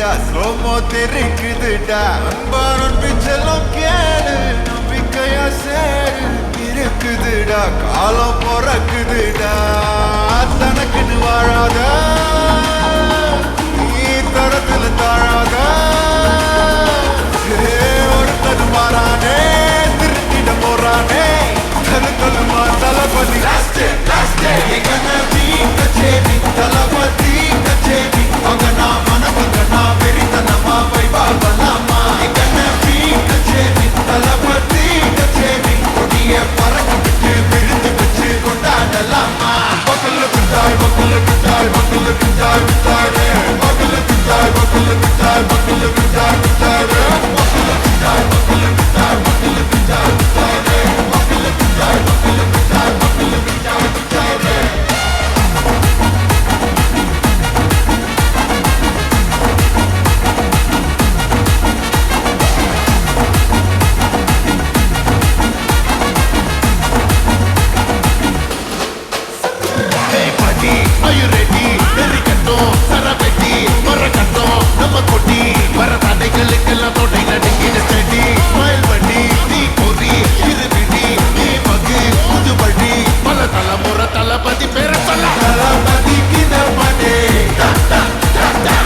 இருக்குதுடா ஸ்லோமோ தெரிக்குதுடா அன்பாரன் பிச்செல்லாம் கேளு நம்பிக்கையா சேரு இருக்குதுடா காலம் பிறக்குதுடா தனக்குன்னு வாழாத நீ தரத்துல தாழாத ஒருத்தது மாறானே திருட்டிட போறானே தருத்தலுமா தளபதி தளபதி கச்சேரி அங்கனா மனபங்கனா வெறித்தனமா வைபாபலாமா கச்சேரி தளபதி கச்சேரி கொடிய பறக்க விட்டு விழுந்து வச்சு கொண்டாடலாமா பக்கல்ல பிட்டாய் பக்கல்ல பிட்டாய் பக்கல்ல பிட்டாய் பிட்டாரே பக்கல்ல பிட்டாய் பக்கல்ல பிட்டாய் பக்கல்ல பிட்டாய் பிட்டாரே பக்கல்ல பிட்டாய் பக்கல்ல பிட்டாய் பக்கல்ல பிட்டாய் பிட்டாரே பக்கல்ல பிட்டாய் பக்கல்ல பிட்டாய் பக்கல்ல பிட்டாய் பிட்டாரே Are you ready? Very கட்டும் சரபெட்டி வர கட்டும் நம்ம கொட்டி வர தடைகளுக்கெல்லாம் தொடை நடுங்கிட செடி ஸ்மைல் பண்ணி நீ பொறி இரு விடி நீ பகு புது வழி பல தலைமுறை தளபதி பேர சொல்ல தளபதிக்கு நம்மடே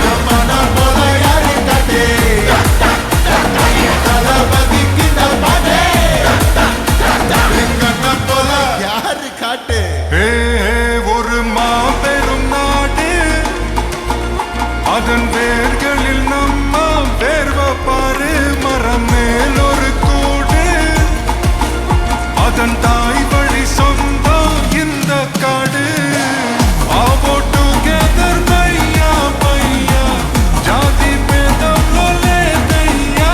நம்மனா போல யாரு காட்டே தளபதிக்கு நம்மடே எங்கண்ணா போல யாரு காட்டே ஒரு மாபெரும் நாடு அதன் வேர்களில் நம்ம வேர்வப்பாரு மரம் மேல் ஒரு கூடு அதன் தாய் வழி சொந்தம் இந்த காடு ஆவோ டுகெதர் பையா பையா ஜாதி பேதம் லோலே தையா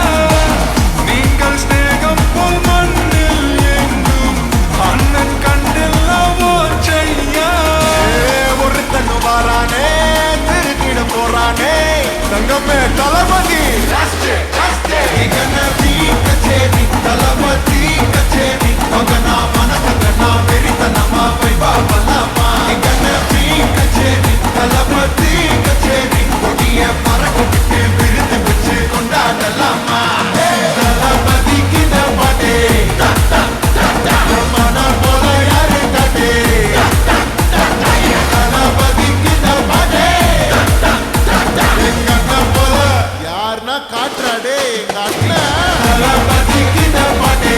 நீங்கள் ஸ்நேகம் போல் மண்ணில் எங்கும் அண்ணன் கண்டில்லவோ செய்யா ஒருத்தன் வாரானே திருக்கிட போறானே தங்கமே தளபதி கச்சேரி தளபதி கச்சேரி மகனா மனசங்கனா வெறித்தனமா வைபாபலாமா கச்சேரி தளபதி கச்சேரி கொடிய பறக்க விட்டு விழுந்து வச்சு கொண்டாடலாமா தளபதிக்கு நம்மடே மன போல யாரு காட்டே தளபதிக்கு நம்மடே எங்கண்ணா போல யாருன்னா காட்டுறாடே எங்க அண்ணன் தளபதிக்கு நம்மடே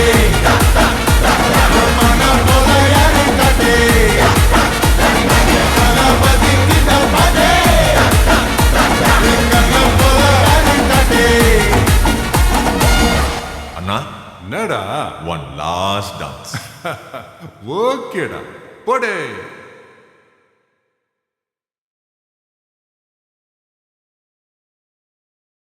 மன போல யாரு காட்டே தளபதிக்கு நம்மடே எங்கண்ணா போல யாரு காட்டே அண்ணா என்னடா ஒன் லாஸ்ட் டான்ஸ் ஓகேடா போடே